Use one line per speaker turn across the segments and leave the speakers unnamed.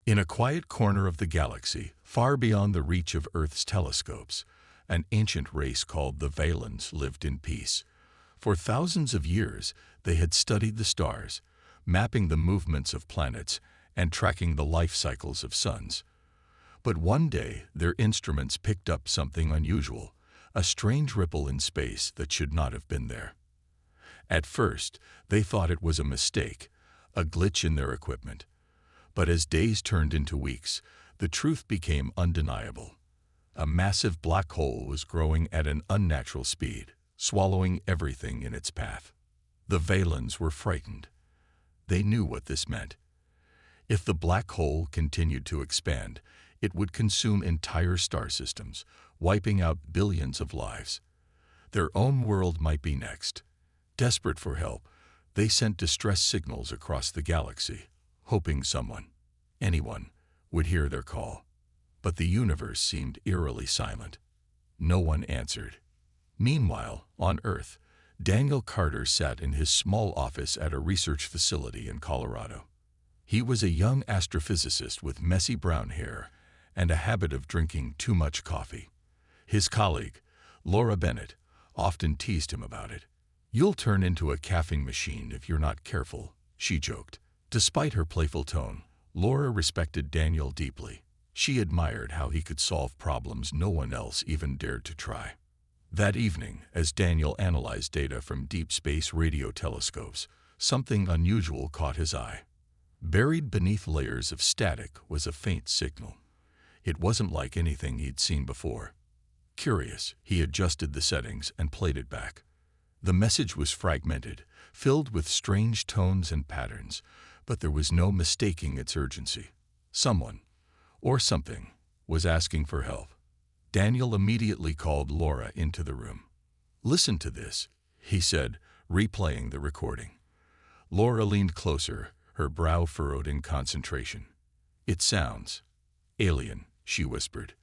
In a quiet corner of the galaxy, far beyond the reach of Earth's telescopes, an ancient race called the Valens lived in peace. For thousands of years, they had studied the stars, mapping the movements of planets and tracking the life cycles of suns. But one day, their instruments picked up something unusual, a strange ripple in space that should not have been there. At first, they thought it was a mistake, a glitch in their equipment. But as days turned into weeks, the truth became undeniable. A massive black hole was growing at an unnatural speed, swallowing everything in its path. The Valens were frightened. They knew what this meant. If the black hole continued to expand, it would consume entire star systems, wiping out billions of lives. Their own world might be next. Desperate for help, they sent distress signals across the galaxy, hoping someone, anyone, would hear their call. But the universe seemed eerily silent. No one answered. Meanwhile, on Earth, Daniel Carter sat in his small office at a research facility in Colorado. He was a young astrophysicist with messy brown hair and a habit of drinking too much coffee. His colleague, Laura Bennett, often teased him about it. "You'll turn into a caffeine machine if you're not careful," she joked. Despite her playful tone, Laura respected Daniel deeply. She admired how he could solve problems no one else even dared to try. That evening, as Daniel analyzed data from deep space radio telescopes, something unusual caught his eye. Buried beneath layers of static was a faint signal. It wasn't like anything he'd seen before. Curious, he adjusted the settings and played it back. The message was fragmented, filled with strange tones and patterns, but there was no mistaking its urgency. Someone, or something, was asking for help. Daniel immediately called Laura into the room. "Listen to this," he said, replaying the recording. Laura leaned closer, her brow furrowed in concentration. "It sounds alien," she whispered.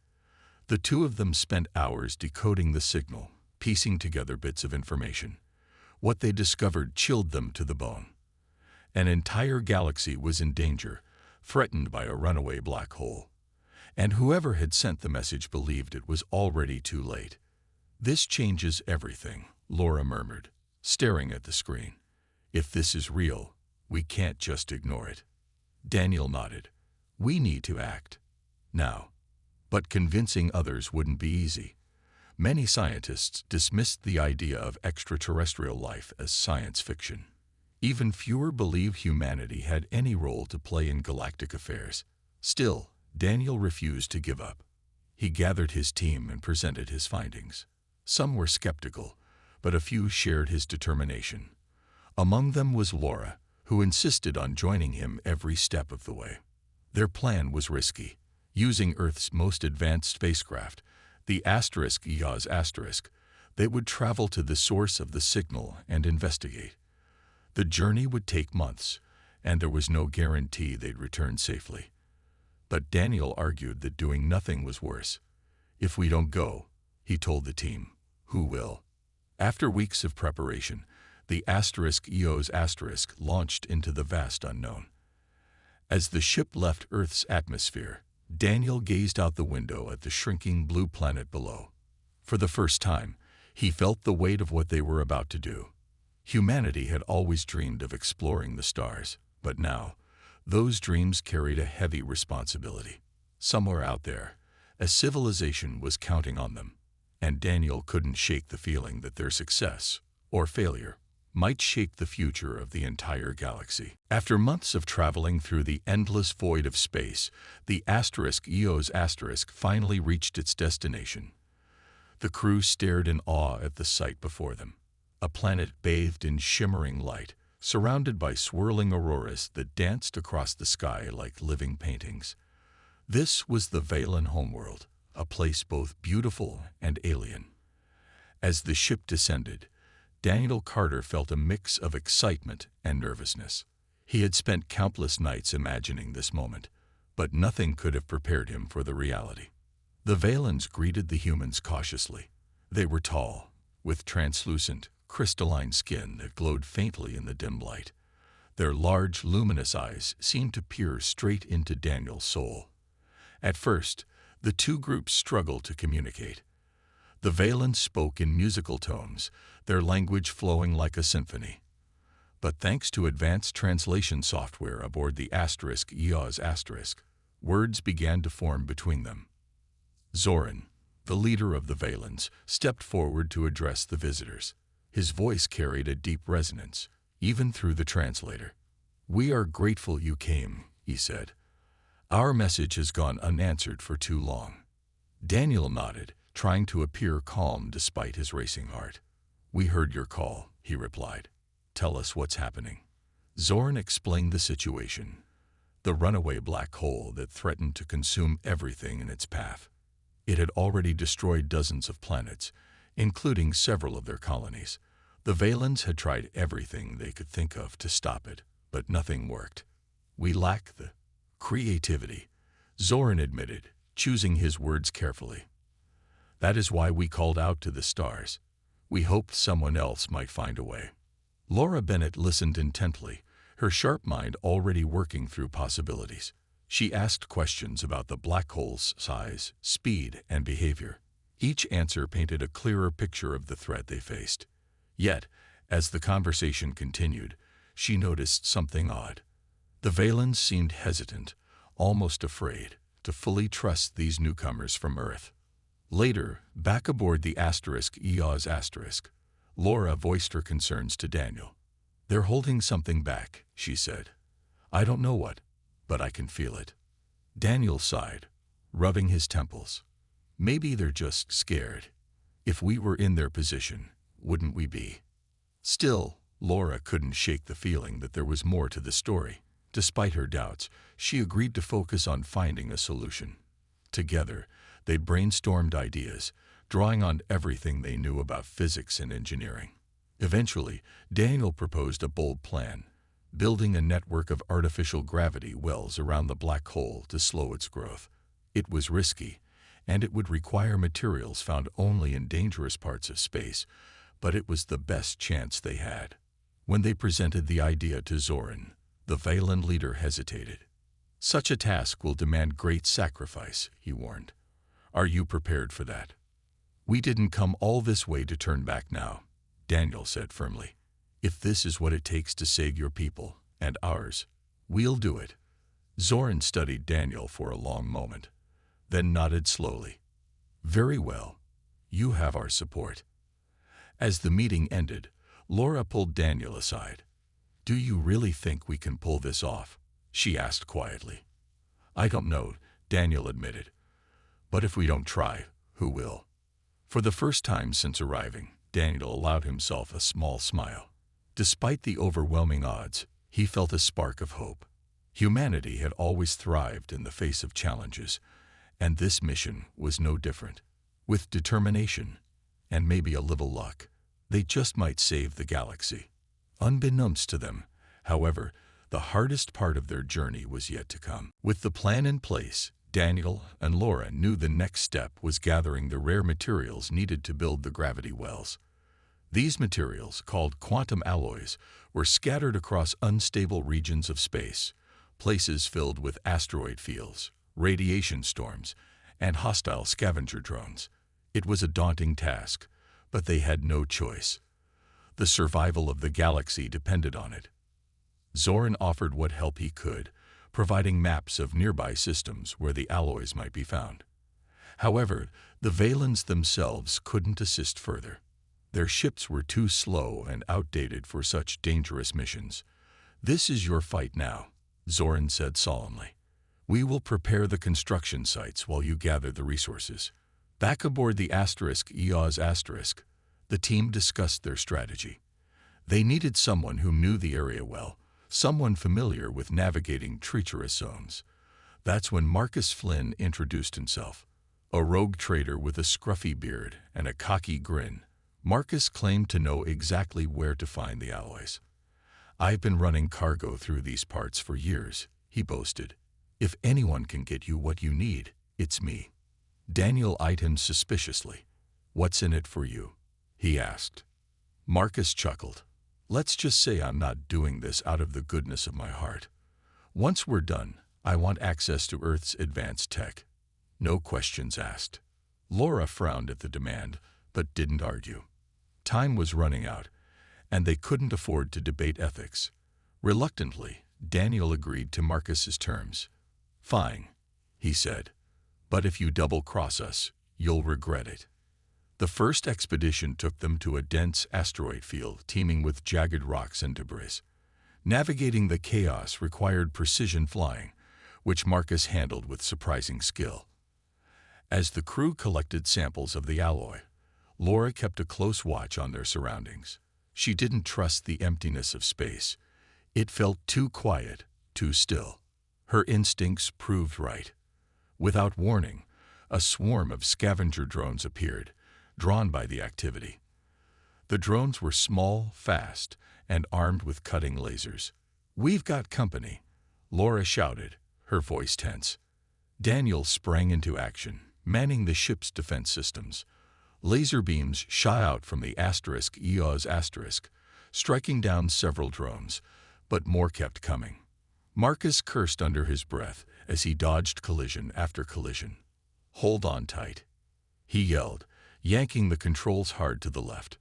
The two of them spent hours decoding the signal, piecing together bits of information. What they discovered chilled them to the bone. An entire galaxy was in danger, threatened by a runaway black hole. And whoever had sent the message believed it was already too late. "This changes everything," Laura murmured, staring at the screen. "If this is real, we can't just ignore it." Daniel nodded. "We need to act. Now." But convincing others wouldn't be easy. Many scientists dismissed the idea of extraterrestrial life as science fiction. Even fewer believed humanity had any role to play in galactic affairs. Still, Daniel refused to give up. He gathered his team and presented his findings. Some were skeptical, but a few shared his determination. Among them was Laura, who insisted on joining him every step of the way. Their plan was risky. Using Earth's most advanced spacecraft, the *EOS*, they would travel to the source of the signal and investigate. The journey would take months, and there was no guarantee they'd return safely. But Daniel argued that doing nothing was worse. "If we don't go," he told the team, "who will?" After weeks of preparation, the *EOS* launched into the vast unknown. As the ship left Earth's atmosphere, Daniel gazed out the window at the shrinking blue planet below. For the first time, he felt the weight of what they were about to do. Humanity had always dreamed of exploring the stars, but now, those dreams carried a heavy responsibility. Somewhere out there, a civilization was counting on them, and Daniel couldn't shake the feeling that their success, or failure, might shape the future of the entire galaxy. After months of traveling through the endless void of space, the *EOS* finally reached its destination. The crew stared in awe at the sight before them, a planet bathed in shimmering light, surrounded by swirling auroras that danced across the sky like living paintings. This was the Valen homeworld, a place both beautiful and alien. As the ship descended, Daniel Carter felt a mix of excitement and nervousness. He had spent countless nights imagining this moment, but nothing could have prepared him for the reality. The Valens greeted the humans cautiously. They were tall, with translucent, crystalline skin that glowed faintly in the dim light. Their large, luminous eyes seemed to peer straight into Daniel's soul. At first, the two groups struggled to communicate. The Valens spoke in musical tones, their language flowing like a symphony. But thanks to advanced translation software aboard the *EOS*, words began to form between them. Zoran, the leader of the Valens, stepped forward to address the visitors. His voice carried a deep resonance, even through the translator. "We are grateful you came," he said. "Our message has gone unanswered for too long." Daniel nodded, trying to appear calm despite his racing heart. "We heard your call," he replied. "Tell us what's happening." Zoran explained the situation. The runaway black hole that threatened to consume everything in its path. It had already destroyed dozens of planets, including several of their colonies. The Valens had tried everything they could think of to stop it, but nothing worked. "We lack the creativity," Zoran admitted, choosing his words carefully. "That is why we called out to the stars. We hoped someone else might find a way." Laura Bennett listened intently, her sharp mind already working through possibilities. She asked questions about the black hole's size, speed, and behavior. Each answer painted a clearer picture of the threat they faced. Yet, as the conversation continued, she noticed something odd. The Valens seemed hesitant, almost afraid, to fully trust these newcomers from Earth. Later, back aboard the *EOS*, Laura voiced her concerns to Daniel. "They're holding something back," she said. "I don't know what, but I can feel it." Daniel sighed, rubbing his temples. "Maybe they're just scared. If we were in their position, wouldn't we be?" Still, Laura couldn't shake the feeling that there was more to the story. Despite her doubts, she agreed to focus on finding a solution. Together, they brainstormed ideas, drawing on everything they knew about physics and engineering. Eventually, Daniel proposed a bold plan, building a network of artificial gravity wells around the black hole to slow its growth. It was risky, and it would require materials found only in dangerous parts of space, but it was the best chance they had. When they presented the idea to Zoran, the Valen leader hesitated. "Such a task will demand great sacrifice," he warned. "Are you prepared for that?" "We didn't come all this way to turn back now," Daniel said firmly. "If this is what it takes to save your people, and ours, we'll do it." Zoran studied Daniel for a long moment, then nodded slowly. "Very well. You have our support." As the meeting ended, Laura pulled Daniel aside. "Do you really think we can pull this off?" she asked quietly. "I don't know," Daniel admitted. "But if we don't try, who will?" For the first time since arriving, Daniel allowed himself a small smile. Despite the overwhelming odds, he felt a spark of hope. Humanity had always thrived in the face of challenges, and this mission was no different. With determination, and maybe a little luck, they just might save the galaxy. Unbeknownst to them, however, the hardest part of their journey was yet to come. With the plan in place, Daniel and Laura knew the next step was gathering the rare materials needed to build the gravity wells. These materials, called quantum alloys, were scattered across unstable regions of space, places filled with asteroid fields, radiation storms, and hostile scavenger drones. It was a daunting task, but they had no choice. The survival of the galaxy depended on it. Zoran offered what help he could, providing maps of nearby systems where the alloys might be found. However, the Valens themselves couldn't assist further. Their ships were too slow and outdated for such dangerous missions. "This is your fight now," Zoran said solemnly. "We will prepare the construction sites while you gather the resources." Back aboard the *EOS*, the team discussed their strategy. They needed someone who knew the area well, someone familiar with navigating treacherous zones. That's when Marcus Flynn introduced himself. A rogue trader with a scruffy beard and a cocky grin, Marcus claimed to know exactly where to find the alloys. "I've been running cargo through these parts for years," he boasted. "If anyone can get you what you need, it's me." Daniel eyed him suspiciously. "What's in it for you?" he asked. Marcus chuckled. Let's just say I'm not doing this out of the goodness of my heart. Once we're done, I want access to Earth's advanced tech. No questions asked. Laura frowned at the demand, but didn't argue. Time was running out, and they couldn't afford to debate ethics. Reluctantly, Daniel agreed to Marcus's terms. "Fine," he said, "but if you double-cross us, you'll regret it." The first expedition took them to a dense asteroid field teeming with jagged rocks and debris. Navigating the chaos required precision flying, which Marcus handled with surprising skill. As the crew collected samples of the alloy, Laura kept a close watch on their surroundings. She didn't trust the emptiness of space. It felt too quiet, too still. Her instincts proved right. Without warning, a swarm of scavenger drones appeared, drawn by the activity. The drones were small, fast, and armed with cutting lasers. "We've got company," Laura shouted, her voice tense. Daniel sprang into action, manning the ship's defense systems. Laser beams shot out from the EOS asterisk, striking down several drones, but more kept coming. Marcus cursed under his breath as he dodged collision after collision. "Hold on tight," he yelled, yanking the controls hard to the left.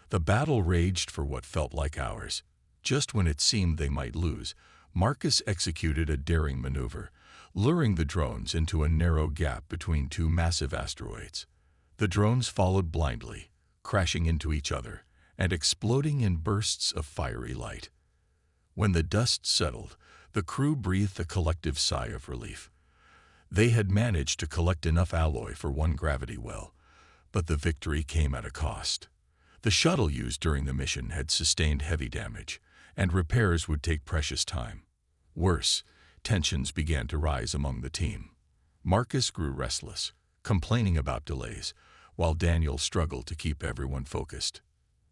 The battle raged for what felt like hours. Just when it seemed they might lose, Marcus executed a daring maneuver, luring the drones into a narrow gap between two massive asteroids. The drones followed blindly, crashing into each other and exploding in bursts of fiery light. When the dust settled, the crew breathed a collective sigh of relief. They had managed to collect enough alloy for one gravity well, but the victory came at a cost. The shuttle used during the mission had sustained heavy damage, and repairs would take precious time. Worse, tensions began to rise among the team. Marcus grew restless, complaining about delays, while Daniel struggled to keep everyone focused.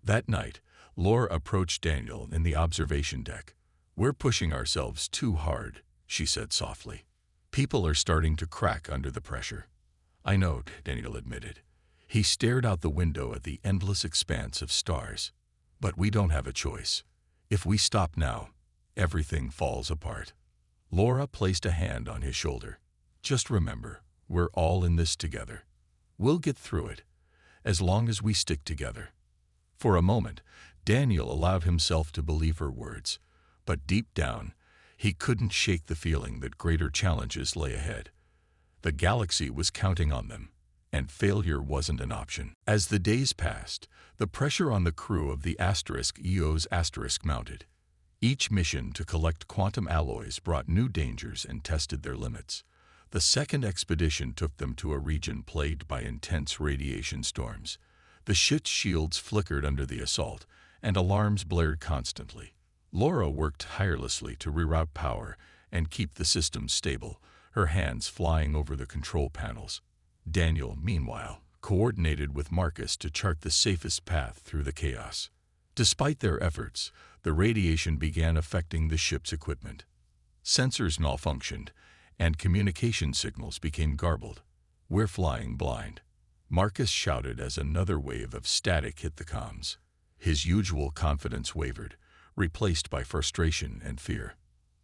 That night, Laura approached Daniel in the observation deck. "We're pushing ourselves too hard," she said softly. "People are starting to crack under the pressure." "I know," Daniel admitted. He stared out the window at the endless expanse of stars. "But we don't have a choice. If we stop now, everything falls apart." Laura placed a hand on his shoulder. "Just remember, we're all in this together. We'll get through it, as long as we stick together." For a moment, Daniel allowed himself to believe her words, but deep down, he couldn't shake the feeling that greater challenges lay ahead. The galaxy was counting on them, and failure wasn't an option. As the days passed, the pressure on the crew of the EOS asterisk mounted. Each mission to collect quantum alloys brought new dangers and tested their limits. The second expedition took them to a region plagued by intense radiation storms. The ship's shields flickered under the assault, and alarms blared constantly. Laura worked tirelessly to reroute power and keep the systems stable, her hands flying over the control panels. Daniel, meanwhile, coordinated with Marcus to chart the safest path through the chaos. Despite their efforts, the radiation began affecting the ship's equipment. Sensors malfunctioned, and communication signals became garbled. "We're flying blind," Marcus shouted as another wave of static hit the comms. His usual confidence wavered, replaced by frustration and fear.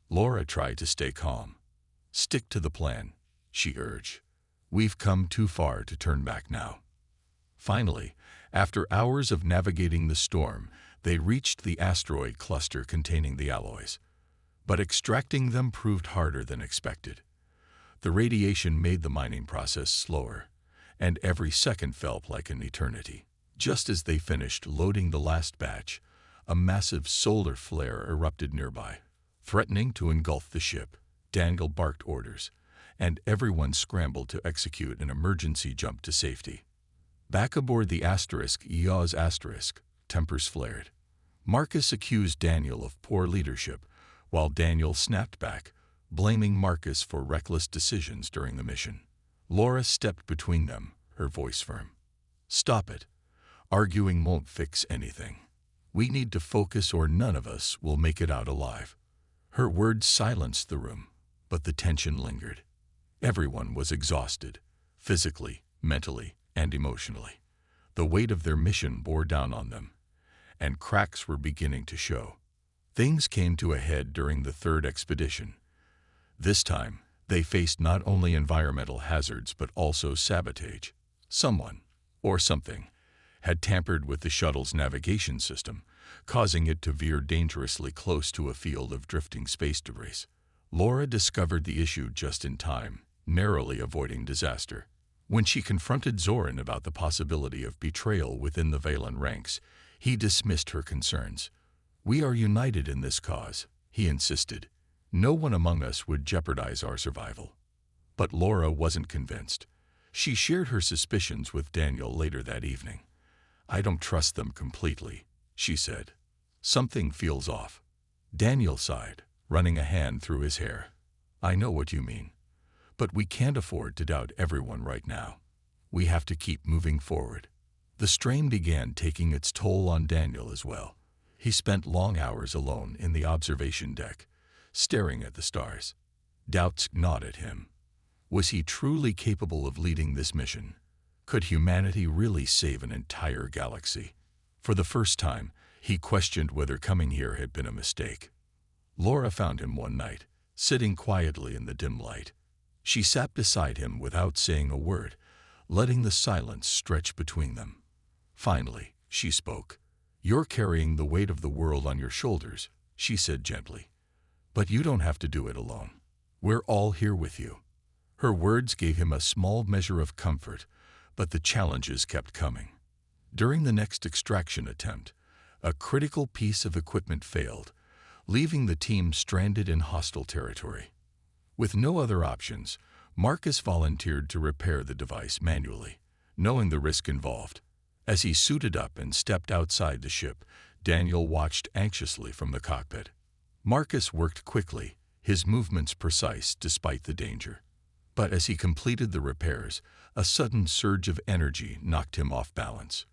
Laura tried to stay calm. "Stick to the plan," she urged. "We've come too far to turn back now." Finally, after hours of navigating the storm, they reached the asteroid cluster containing the alloys. But extracting them proved harder than expected. The radiation made the mining process slower, and every second felt like an eternity. Just as they finished loading the last batch, a massive solar flare erupted nearby, threatening to engulf the ship. Daniel barked orders, and everyone scrambled to execute an emergency jump to safety. Back aboard the EOS asterisk, tempers flared. Marcus accused Daniel of poor leadership, while Daniel snapped back, blaming Marcus for reckless decisions during the mission. Laura stepped between them, her voice firm. "Stop it. Arguing won't fix anything. We need to focus or none of us will make it out alive." Her words silenced the room, but the tension lingered. Everyone was exhausted, physically, mentally, and emotionally. The weight of their mission bore down on them, and cracks were beginning to show. Things came to a head during the third expedition. This time, they faced not only environmental hazards but also sabotage. Someone, or something, had tampered with the shuttle's navigation system, causing it to veer dangerously close to a field of drifting space debris. Laura discovered the issue just in time, narrowly avoiding disaster. When she confronted Zoran about the possibility of betrayal within the Valen ranks, he dismissed her concerns. "We are united in this cause," he insisted. "No one among us would jeopardize our survival." But Laura wasn't convinced. She shared her suspicions with Daniel later that evening. "I don't trust them completely," she said. "Something feels off." Daniel sighed, running a hand through his hair. "I know what you mean. But we can't afford to doubt everyone right now. We have to keep moving forward." The strain began taking its toll on Daniel as well. He spent long hours alone in the observation deck, staring at the stars. Doubts gnawed at him. Was he truly capable of leading this mission? Could humanity really save an entire galaxy? For the first time, he questioned whether coming here had been a mistake. Laura found him one night, sitting quietly in the dim light. She sat beside him without saying a word, letting the silence stretch between them. Finally, she spoke. "You're carrying the weight of the world on your shoulders," she said gently. "But you don't have to do it alone. We're all here with you." Her words gave him a small measure of comfort, but the challenges kept coming. During the next extraction attempt, a critical piece of equipment failed, leaving the team stranded in hostile territory. With no other options, Marcus volunteered to repair the device manually, knowing the risk involved. As he suited up and stepped outside the ship, Daniel watched anxiously from the cockpit. Marcus worked quickly, his movements precise despite the danger. But as he completed the repairs, a sudden surge of energy knocked him off balance.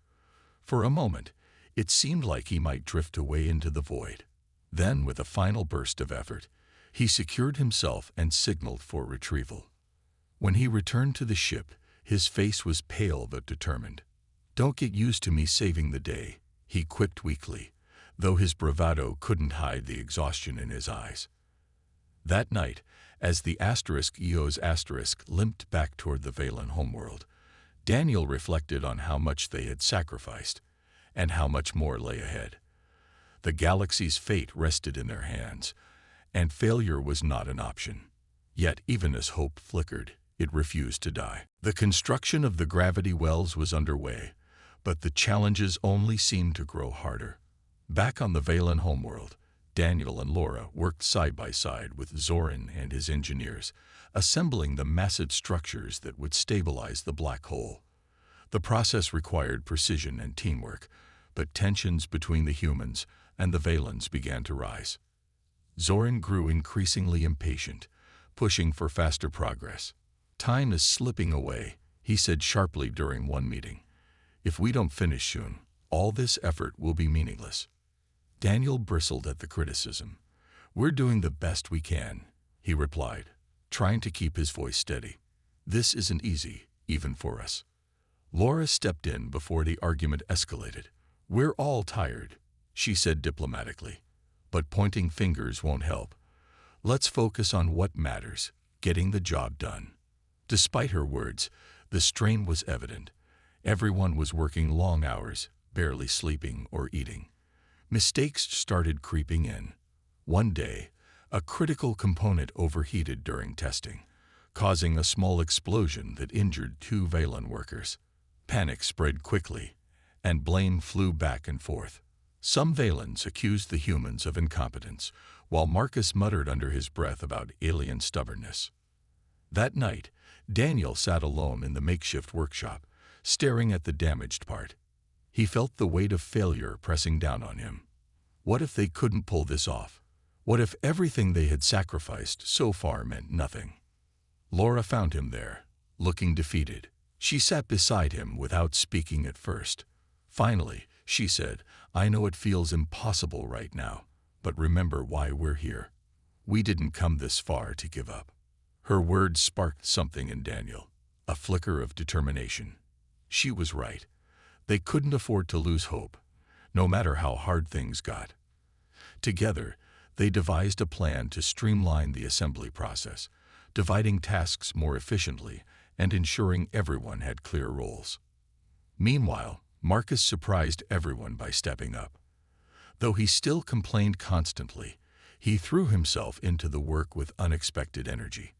For a moment, it seemed like he might drift away into the void. Then, with a final burst of effort, he secured himself and signaled for retrieval. When he returned to the ship, his face was pale but determined. "Don't get used to me saving the day," he quipped weakly, though his bravado couldn't hide the exhaustion in his eyes. That night, as the *EOS* limped back toward the Valen homeworld, Daniel reflected on how much they had sacrificed, and how much more lay ahead. The galaxy's fate rested in their hands, and failure was not an option. Yet even as hope flickered, it refused to die. The construction of the gravity wells was underway, but the challenges only seemed to grow harder. Back on the Valen homeworld, Daniel and Laura worked side by side with Zoran and his engineers, assembling the massive structures that would stabilize the black hole. The process required precision and teamwork, but tensions between the humans and the Valens began to rise. Zoran grew increasingly impatient, pushing for faster progress. "Time is slipping away," he said sharply during one meeting. "If we don't finish soon, all this effort will be meaningless." Daniel bristled at the criticism. "We're doing the best we can," he replied, trying to keep his voice steady. "This isn't easy, even for us." Laura stepped in before the argument escalated. "We're all tired," she said diplomatically, "but pointing fingers won't help. Let's focus on what matters, getting the job done." Despite her words, the strain was evident. Everyone was working long hours, barely sleeping or eating. Mistakes started creeping in. One day, a critical component overheated during testing, causing a small explosion that injured 2 Valen workers. Panic spread quickly, and blame flew back and forth. Some Valens accused the humans of incompetence, while Marcus muttered under his breath about alien stubbornness. That night, Daniel sat alone in the makeshift workshop, staring at the damaged part. He felt the weight of failure pressing down on him. What if they couldn't pull this off? What if everything they had sacrificed so far meant nothing? Laura found him there, looking defeated. She sat beside him without speaking at first. Finally, she said, "I know it feels impossible right now, but remember why we're here. We didn't come this far to give up." Her words sparked something in Daniel, a flicker of determination. She was right. They couldn't afford to lose hope, no matter how hard things got. Together, they devised a plan to streamline the assembly process, dividing tasks more efficiently and ensuring everyone had clear roles. Meanwhile, Marcus surprised everyone by stepping up. Though he still complained constantly, he threw himself into the work with unexpected energy.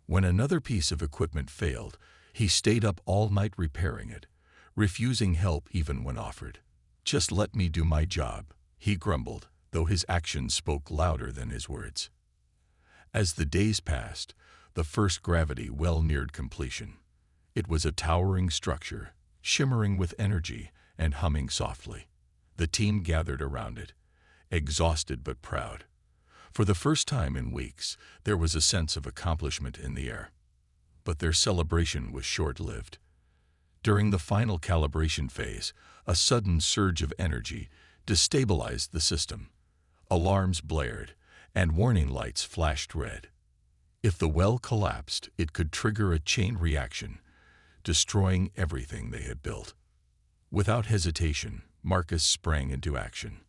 When another piece of equipment failed, he stayed up all night repairing it, refusing help even when offered. "Just let me do my job," he grumbled, though his actions spoke louder than his words. As the days passed, the first gravity well neared completion. It was a towering structure, shimmering with energy and humming softly. The team gathered around it, exhausted but proud. For the first time in weeks, there was a sense of accomplishment in the air. But their celebration was short-lived. During the final calibration phase, a sudden surge of energy destabilized the system. Alarms blared, and warning lights flashed red. If the well collapsed, it could trigger a chain reaction, destroying everything they had built. Without hesitation, Marcus sprang into action.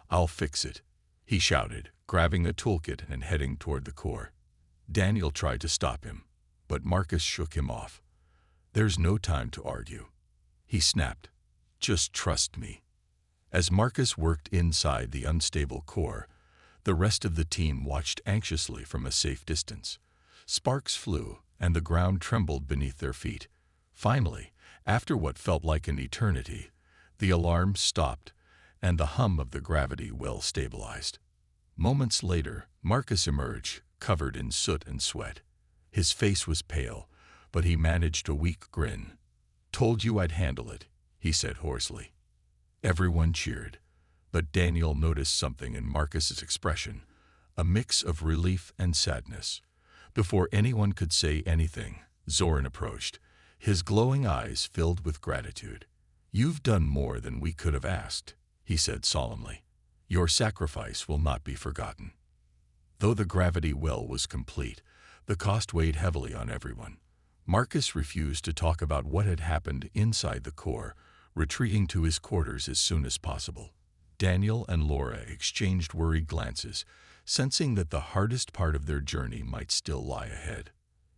"I'll fix it," he shouted, grabbing a toolkit and heading toward the core. Daniel tried to stop him, but Marcus shook him off. "There's no time to argue," he snapped. "Just trust me." As Marcus worked inside the unstable core, the rest of the team watched anxiously from a safe distance. Sparks flew, and the ground trembled beneath their feet. Finally, after what felt like an eternity, the alarm stopped, and the hum of the gravity well stabilized. Moments later, Marcus emerged, covered in soot and sweat. His face was pale, but he managed a weak grin. "Told you I'd handle it," he said hoarsely. Everyone cheered, but Daniel noticed something in Marcus's expression, a mix of relief and sadness. Before anyone could say anything, Zoran approached, his glowing eyes filled with gratitude. "You've done more than we could have asked," he said solemnly. "Your sacrifice will not be forgotten." Though the gravity well was complete, the cost weighed heavily on everyone. Marcus refused to talk about what had happened inside the core, retreating to his quarters as soon as possible. Daniel and Laura exchanged worried glances, sensing that the hardest part of their journey might still lie ahead.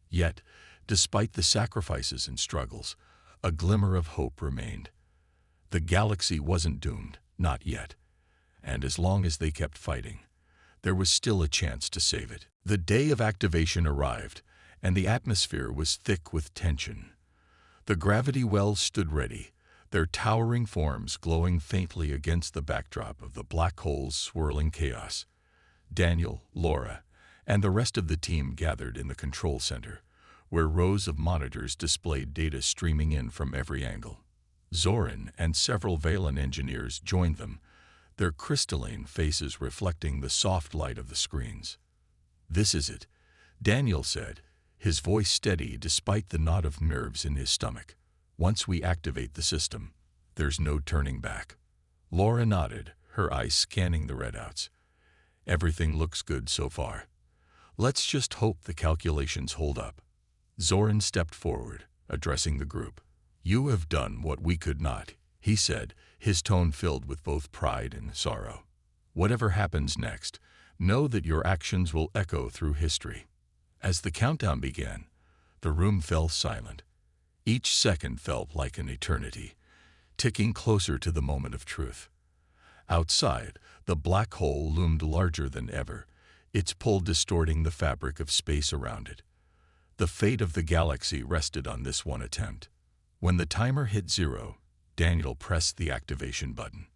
Yet, despite the sacrifices and struggles, a glimmer of hope remained. The galaxy wasn't doomed, not yet, and as long as they kept fighting, there was still a chance to save it. The day of activation arrived, and the atmosphere was thick with tension. The gravity wells stood ready, their towering forms glowing faintly against the backdrop of the black hole's swirling chaos. Daniel, Laura, and the rest of the team gathered in the control center, where rows of monitors displayed data streaming in from every angle. Zoran and several Valen engineers joined them, their crystalline faces reflecting the soft light of the screens. "This is it," Daniel said, his voice steady despite the knot of nerves in his stomach. "Once we activate the system, there's no turning back." Laura nodded, her eyes scanning the readouts. "Everything looks good so far. Let's just hope the calculations hold up." Zoran stepped forward, addressing the group. "You have done what we could not," he said, his tone filled with both pride and sorrow. "Whatever happens next, know that your actions will echo through history." As the countdown began, the room fell silent. Each second felt like an eternity, ticking closer to the moment of truth. Outside, the black hole loomed larger than ever, its pull distorting the fabric of space around it. The fate of the galaxy rested on this one attempt. When the timer hit 0, Daniel pressed the activation button.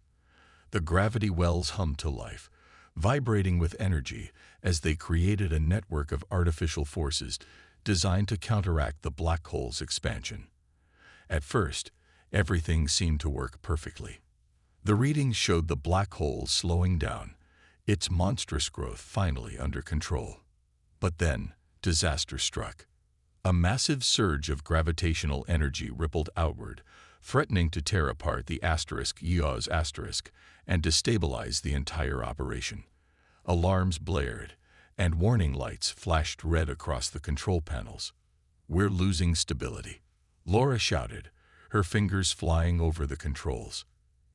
The gravity wells hummed to life, vibrating with energy as they created a network of artificial forces designed to counteract the black hole's expansion. At first, everything seemed to work perfectly. The readings showed the black hole slowing down, its monstrous growth finally under control. But then, disaster struck. A massive surge of gravitational energy rippled outward, threatening to tear apart the *Eos* and destabilize the entire operation. Alarms blared, and warning lights flashed red across the control panels. "We're losing stability," Laura shouted, her fingers flying over the controls.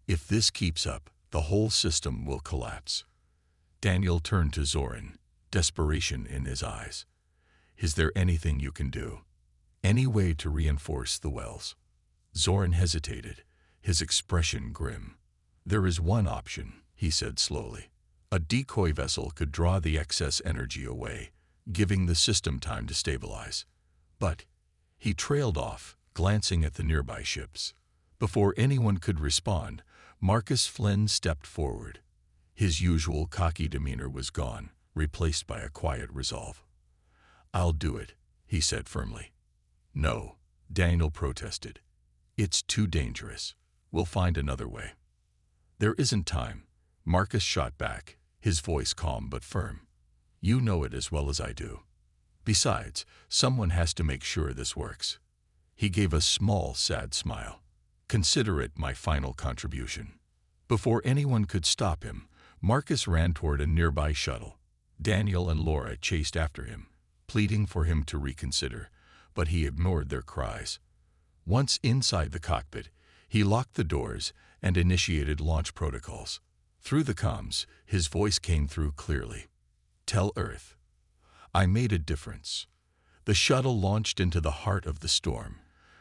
If this keeps up, the whole system will collapse. Daniel turned to Zoran, desperation in his eyes. Is there anything you can do? Any way to reinforce the wells? Zoran hesitated, his expression grim. There is one option, he said slowly. A decoy vessel could draw the excess energy away, giving the system time to stabilize. But he trailed off, glancing at the nearby ships. Before anyone could respond, Marcus Flynn stepped forward. His usual cocky demeanor was gone, replaced by a quiet resolve. I'll do it, he said firmly. No, Daniel protested. It's too dangerous. We'll find another way. There isn't time, Marcus shot back, his voice calm but firm. You know it as well as I do. Besides, someone has to make sure this works. He gave a small, sad smile. Consider it my final contribution. Before anyone could stop him, Marcus ran toward a nearby shuttle. Daniel and Laura chased after him, pleading for him to reconsider, but he ignored their cries. Once inside the cockpit, he locked the doors and initiated launch protocols. Through the comms, his voice came through clearly. Tell Earth. I made a difference. The shuttle launched into the heart of the storm,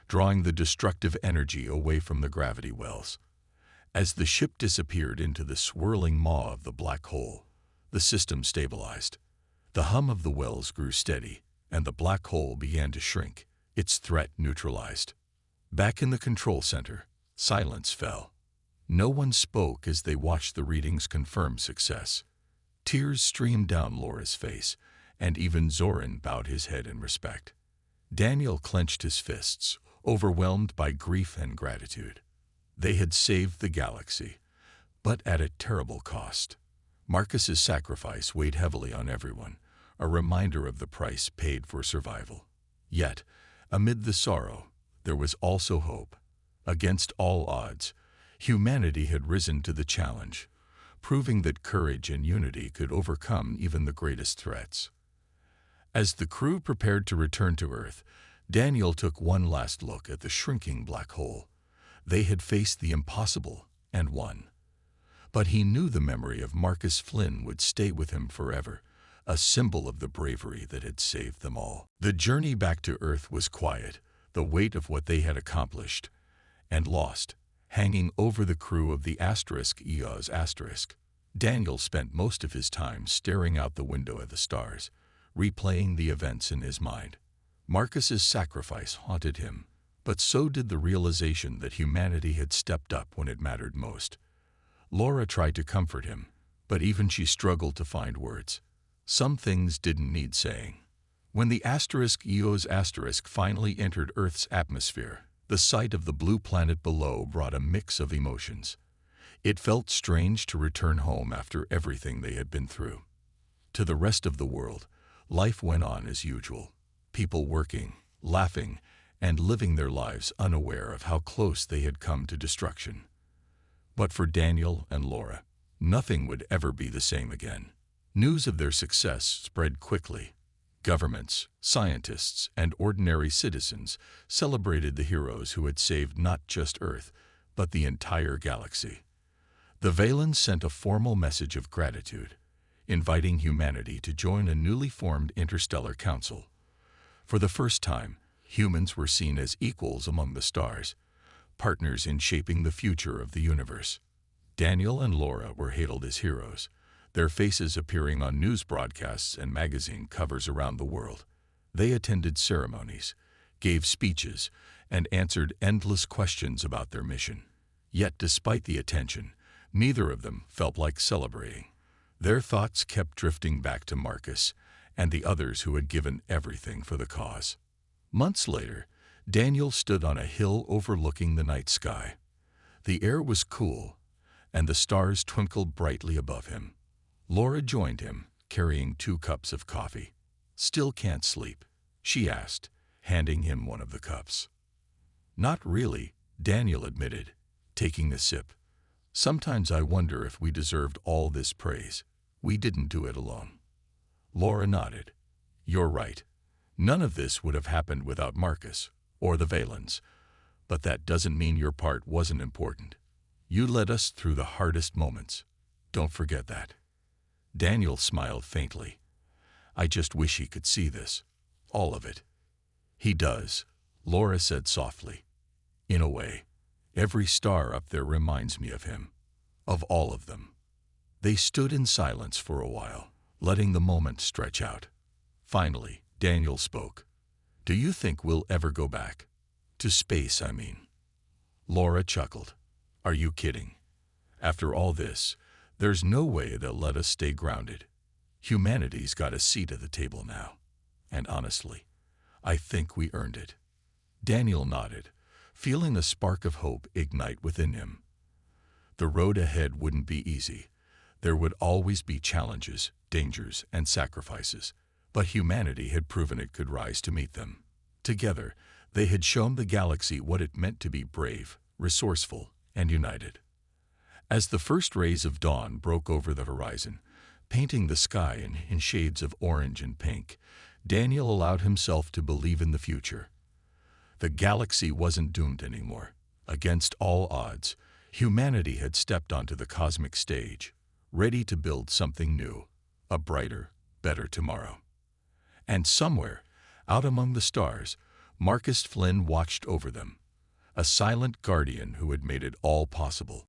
drawing the destructive energy away from the gravity wells. As the ship disappeared into the swirling maw of the black hole, the system stabilized. The hum of the wells grew steady, and the black hole began to shrink, its threat neutralized. Back in the control center, silence fell. No one spoke as they watched the readings confirm success. Tears streamed down Laura's face, and even Zoran bowed his head in respect. Daniel clenched his fists, overwhelmed by grief and gratitude. They had saved the galaxy, but at a terrible cost. Marcus's sacrifice weighed heavily on everyone, a reminder of the price paid for survival. Yet, amid the sorrow, there was also hope. Against all odds, humanity had risen to the challenge, proving that courage and unity could overcome even the greatest threats. As the crew prepared to return to Earth, Daniel took one last look at the shrinking black hole. They had faced the impossible and won. But he knew the memory of Marcus Flynn would stay with him forever, a symbol of the bravery that had saved them all. The journey back to Earth was quiet, the weight of what they had accomplished and lost hanging over the crew of the *EOS*. Daniel spent most of his time staring out the window at the stars, replaying the events in his mind. Marcus's sacrifice haunted him, but so did the realization that humanity had stepped up when it mattered most. Laura tried to comfort him, but even she struggled to find words. Some things didn't need saying. When the *EOS* finally entered Earth's atmosphere, the sight of the blue planet below brought a mix of emotions. It felt strange to return home after everything they had been through. To the rest of the world, life went on as usual. People working, laughing, and living their lives unaware of how close they had come to destruction. But for Daniel and Laura, nothing would ever be the same again. News of their success spread quickly. Governments, scientists, and ordinary citizens celebrated the heroes who had saved not just Earth, but the entire galaxy. The Valens sent a formal message of gratitude, inviting humanity to join a newly formed interstellar council. For the first time, humans were seen as equals among the stars, partners in shaping the future of the universe. Daniel and Laura were hailed as heroes, their faces appearing on news broadcasts and magazine covers around the world. They attended ceremonies, gave speeches, and answered endless questions about their mission. Yet despite the attention, neither of them felt like celebrating. Their thoughts kept drifting back to Marcus and the others who had given everything for the cause. Months later, Daniel stood on a hill overlooking the night sky. The air was cool, and the stars twinkled brightly above him. Laura joined him, carrying 2 cups of coffee. "Still can't sleep?" she asked, handing him one of the cups. "Not really," Daniel admitted, taking a sip. "Sometimes I wonder if we deserved all this praise. We didn't do it alone." Laura nodded. "You're right. None of this would have happened without Marcus or the Valens, but that doesn't mean your part wasn't important. You led us through the hardest moments. Don't forget that. Daniel smiled faintly. I just wish he could see this. All of it. He does, Laura said softly. In a way, every star up there reminds me of him. Of all of them. They stood in silence for a while, letting the moment stretch out. Finally, Daniel spoke. Do you think we'll ever go back? To space, I mean. Laura chuckled. Are you kidding? After all this, there's no way they'll let us stay grounded. Humanity's got a seat at the table now. And honestly, I think we earned it. Daniel nodded, feeling a spark of hope ignite within him. The road ahead wouldn't be easy. There would always be challenges, dangers, and sacrifices, but humanity had proven it could rise to meet them. Together, they had shown the galaxy what it meant to be brave, resourceful, and united. As the first rays of dawn broke over the horizon, painting the sky in shades of orange and pink, Daniel allowed himself to believe in the future. The galaxy wasn't doomed anymore. Against all odds, humanity had stepped onto the cosmic stage, ready to build something new, a brighter, better tomorrow. And somewhere, out among the stars, Marcus Flynn watched over them, a silent guardian who had made it all possible.